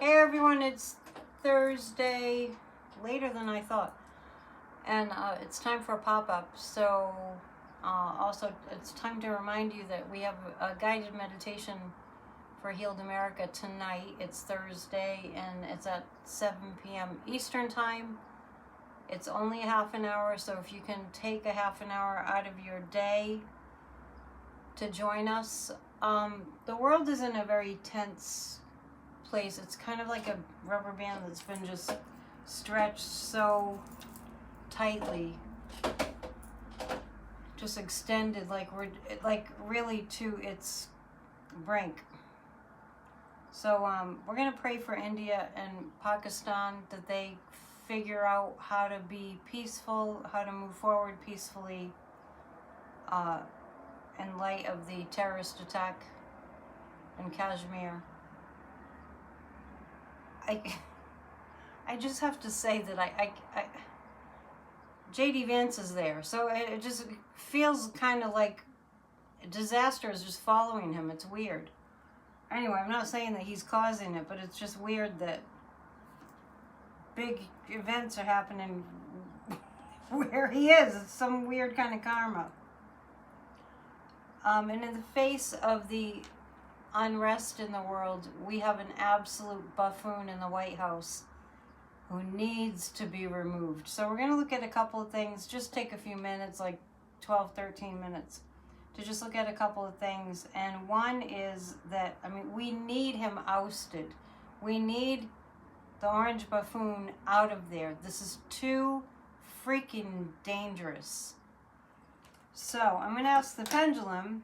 Hey everyone, it's Thursday, later than I thought, and it's time for a pop-up. So also it's time to remind you that we have a guided meditation for Healed America tonight. It's Thursday and it's at 7 p.m. Eastern time. It's only a half an hour, so if you can take a half an hour out of your day to join us. The world is in a very tense place. It's kind of like a rubber band that's been just stretched so tightly, just extended, like we're really to its brink. So we're gonna pray for India and Pakistan that they figure out how to be peaceful, how to move forward peacefully in light of the terrorist attack in Kashmir. I just have to say that I J.D. Vance is there, so it just feels kind of like disaster is just following him. It's weird. Anyway, I'm not saying that he's causing it, but it's just weird that big events are happening where he is. It's some weird kind of karma. And in the face of the unrest in the world, we have an absolute buffoon in the White House who needs to be removed. So we're going to look at a couple of things. Just take a few minutes, like 12, 13 minutes, to just look at a couple of things. And one is that, we need him ousted. We need the orange buffoon out of there. This is too freaking dangerous. So I'm going to ask the pendulum,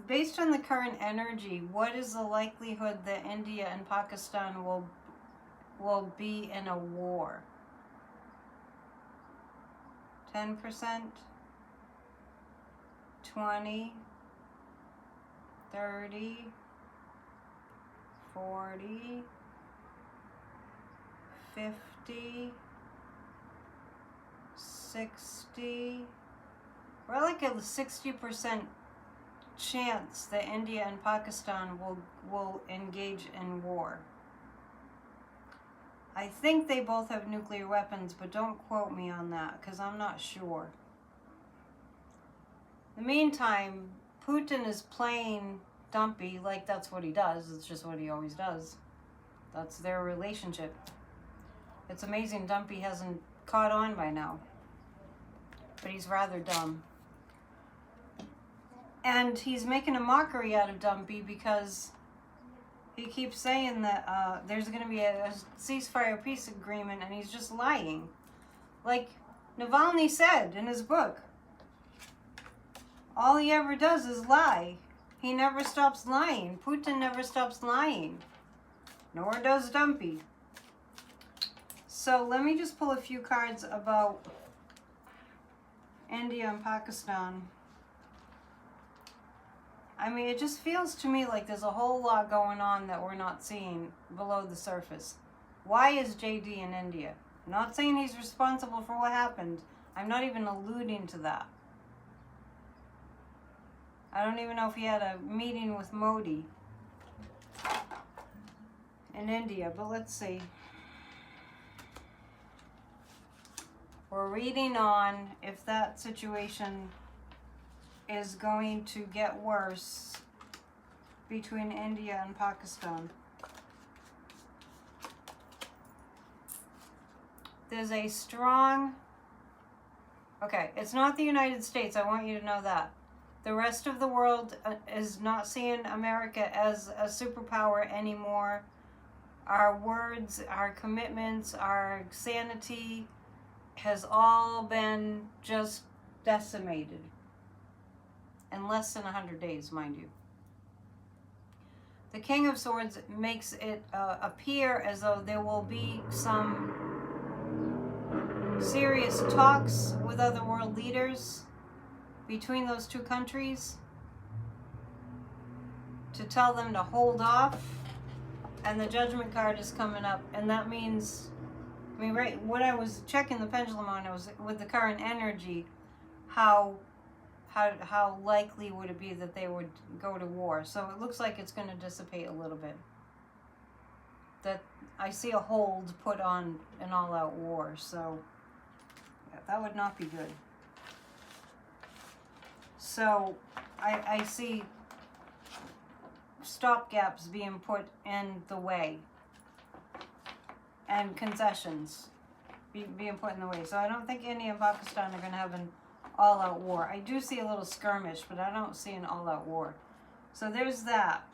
based on the current energy, what is the likelihood that India and Pakistan will be in a war? 10%? 20? 30? 40? 50? 60? We're like a 60% chance that India and Pakistan will engage in war. I think they both have nuclear weapons, but don't quote me on that because I'm not sure. In the meantime, Putin is playing dumpy, like that's what he does. It's just what he always does. That's their relationship. It's amazing Dumpy hasn't caught on by now, but he's rather dumb. And he's making a mockery out of Dumpy because he keeps saying that there's going to be a ceasefire peace agreement, and he's just lying. Like Navalny said in his book, all he ever does is lie. He never stops lying. Putin never stops lying. Nor does Dumpy. So let me just pull a few cards about India and Pakistan. It just feels to me like there's a whole lot going on that we're not seeing below the surface. Why is JD in India? I'm not saying he's responsible for what happened. I'm not even alluding to that. I don't even know if he had a meeting with Modi in India, but let's see. We're reading on if that situation is going to get worse between India and Pakistan. There's a strong... Okay, it's not the United States, I want you to know that. The rest of the world is not seeing America as a superpower anymore. Our words, our commitments, our sanity has all been just decimated. In less than 100 days, mind you. The King of Swords makes it appear as though there will be some serious talks with other world leaders between those two countries to tell them to hold off. And the Judgment card is coming up, and that means, right, what I was checking the pendulum on, it was with the current energy, how how likely would it be that they would go to war? So it looks like it's going to dissipate a little bit. That I see a hold put on an all-out war, so yeah, that would not be good. So I see stopgaps being put in the way and concessions being put in the way. So I don't think India and Pakistan are going to have an all-out war. I do see a little skirmish, but I don't see an all-out war. So there's that.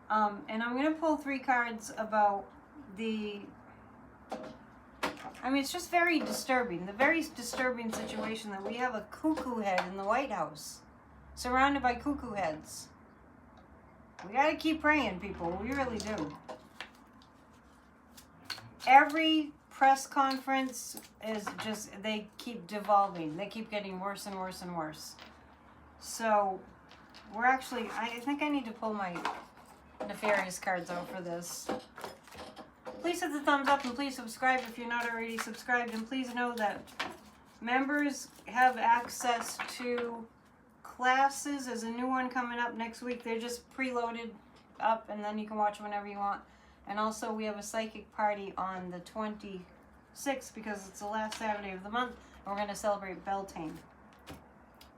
And I'm going to pull 3 cards about the... I mean, it's just very disturbing. The very disturbing situation that we have a cuckoo head in the White House, surrounded by cuckoo heads. We got to keep praying, people. We really do. Every press conference is just, they keep devolving. They keep getting worse and worse and worse. So, we're actually, I think I need to pull my nefarious cards out for this. Please hit the thumbs up and please subscribe if you're not already subscribed. And please know that members have access to classes. There's a new one coming up next week. They're just preloaded up and then you can watch whenever you want. And also we have a psychic party on the 26th because it's the last Saturday of the month. And we're going to celebrate Beltane.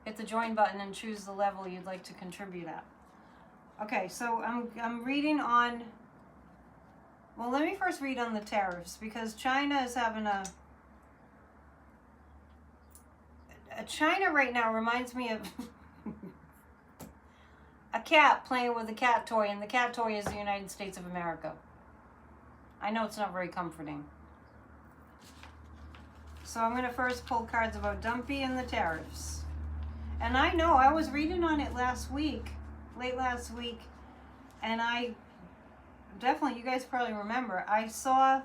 Hit the join button and choose the level you'd like to contribute at. Okay, so I'm reading on... Well, let me first read on the tariffs because China is having a China right now reminds me of a cat playing with a cat toy, and the cat toy is the United States of America. I know it's not very comforting. So I'm going to first pull cards about Dumpy and the tariffs. And I know, I was reading on it last week, late last week, and I definitely, you guys probably remember, I saw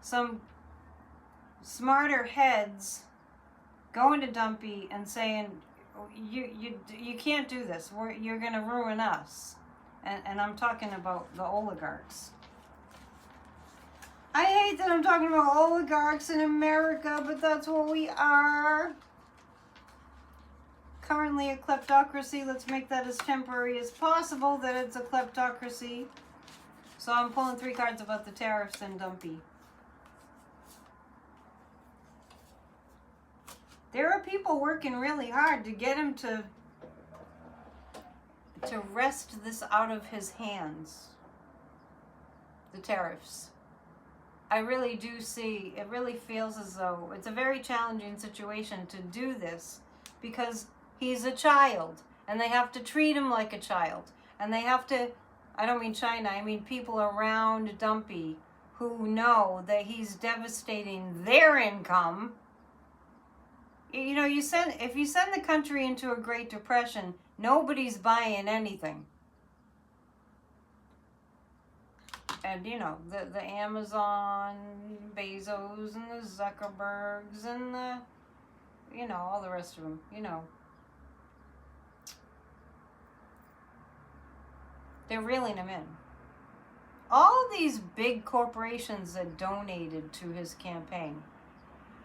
some smarter heads going to Dumpy and saying, you can't do this. You're going to ruin us. And I'm talking about the oligarchs. I hate that I'm talking about oligarchs in America, but that's what we are. Currently a kleptocracy. Let's make that as temporary as possible that it's a kleptocracy. So I'm pulling 3 cards about the tariffs and Dumpy. There are people working really hard to get him to wrest this out of his hands. The tariffs. I really do see, it really feels as though it's a very challenging situation to do this because he's a child and they have to treat him like a child. And they have to, I don't mean China, I mean people around Dumpy who know that he's devastating their income. You know, if you send the country into a Great Depression, nobody's buying anything. And, you know, the Amazon, Bezos, and the Zuckerbergs, and the, you know, all the rest of them, you know. They're reeling him in. All these big corporations that donated to his campaign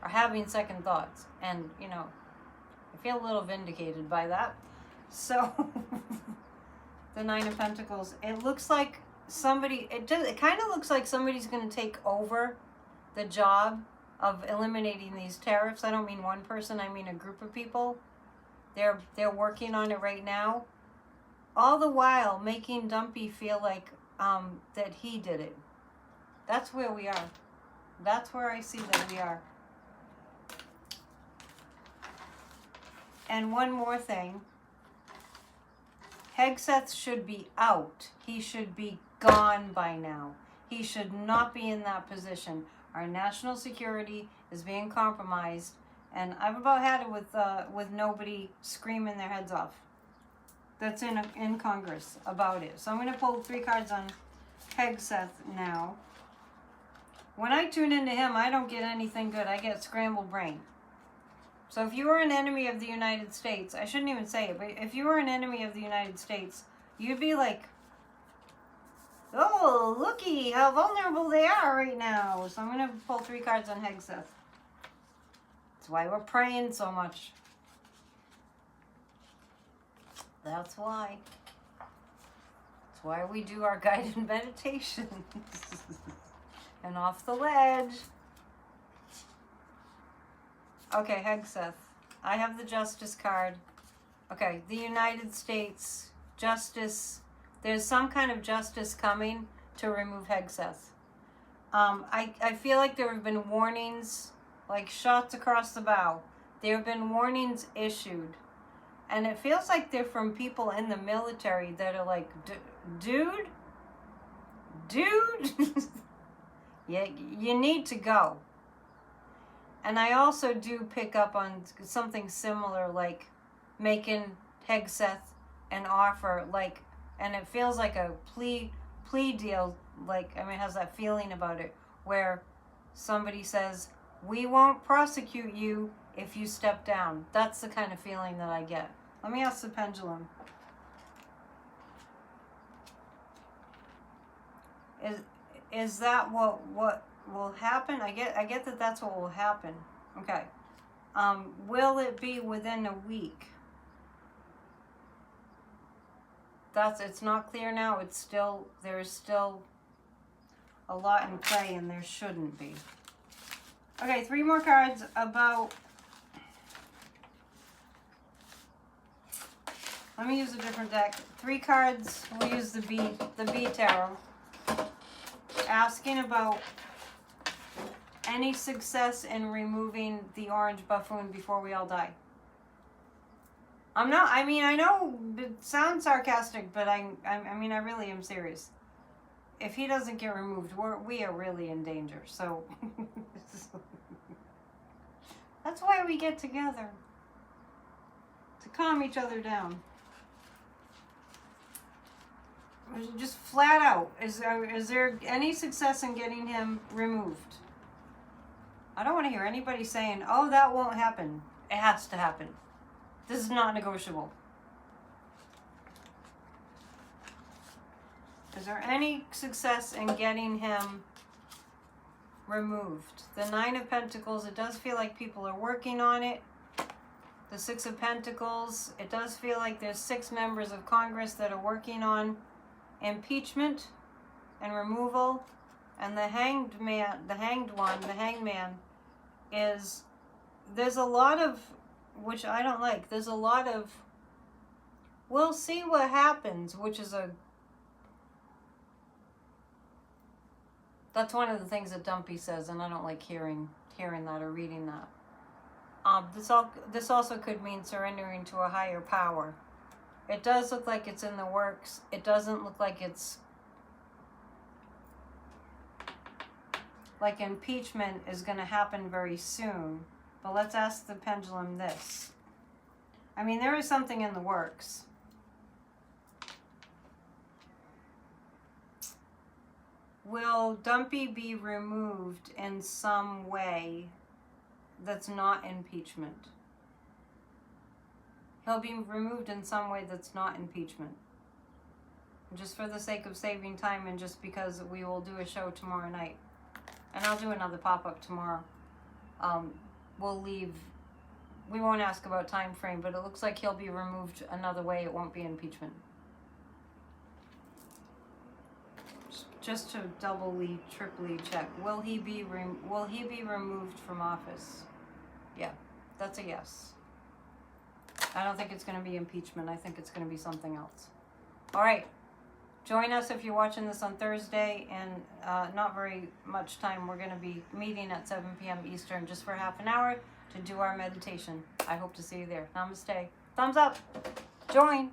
are having second thoughts. And, you know, I feel a little vindicated by that. So, the 9 of Pentacles, it looks like somebody, it kind of looks like somebody's going to take over the job of eliminating these tariffs. I don't mean one person, I mean a group of people. They're working on it right now. All the while making Dumpy feel like that he did it. That's where we are. That's where I see that we are. And one more thing. Hegseth should be out. He should be gone by now. He should not be in that position. Our national security is being compromised, and I've about had it with nobody screaming their heads off. That's in Congress about it. So I'm going to pull 3 cards on Hegseth now. When I tune into him, I don't get anything good. I get scrambled brain. So if you were an enemy of the United States, I shouldn't even say it, but if you were an enemy of the United States, you'd be like, oh, looky how vulnerable they are right now. So I'm going to pull 3 cards on Hegseth. That's why we're praying so much. That's why. That's why we do our guided meditations. And off the ledge. Okay, Hegseth. I have the Justice card. Okay, the United States Justice. There's some kind of justice coming to remove Hegseth. I feel like there have been warnings, like shots across the bow. There have been warnings issued. And it feels like they're from people in the military that are like, dude, yeah, you need to go. And I also do pick up on something similar, like making Hegseth an offer, like, and it feels like a plea deal, like, I mean, it has that feeling about it, where somebody says, we won't prosecute you if you step down. That's the kind of feeling that I get. Let me ask the pendulum. Is that what will happen? I get that that's what will happen. Okay. Will it be within a week? It's not clear now. There's still a lot in play, and there shouldn't be. Okay, 3 more cards about. Let me use a different deck. 3 cards. We'll use the B tarot. Asking about any success in removing the orange buffoon before we all die. I know it sounds sarcastic, but I really am serious. If he doesn't get removed, we are really in danger. So that's why we get together, to calm each other down. Just flat out, is there any success in getting him removed? I don't want to hear anybody saying, oh, that won't happen. It has to happen. This is not negotiable. Is there any success in getting him removed? The 9 of Pentacles, it does feel like people are working on it. The 6 of Pentacles, it does feel like there's 6 members of Congress that are working on impeachment and removal. And the hanged man is, there's a lot of, which I don't like, there's a lot of, we'll see what happens, which is that's one of the things that Dumpy says, and I don't like hearing that or reading that. This also could mean surrendering to a higher power. It does look like it's in the works. It doesn't look like it's like impeachment is going to happen very soon. But let's ask the pendulum this. I mean, there is something in the works. Will Dumpy be removed in some way that's not impeachment? He'll be removed in some way that's not impeachment. Just for the sake of saving time, and just because we will do a show tomorrow night. And I'll do another pop-up tomorrow. We won't ask about time frame, but it looks like he'll be removed another way. It won't be impeachment. Just to doubly, triply check. Will he be removed from office? Yeah, that's a yes. I don't think it's going to be impeachment. I think it's going to be something else. All right. Join us if you're watching this on Thursday, and not very much time. We're going to be meeting at 7 p.m. Eastern just for half an hour to do our meditation. I hope to see you there. Namaste. Thumbs up. Join.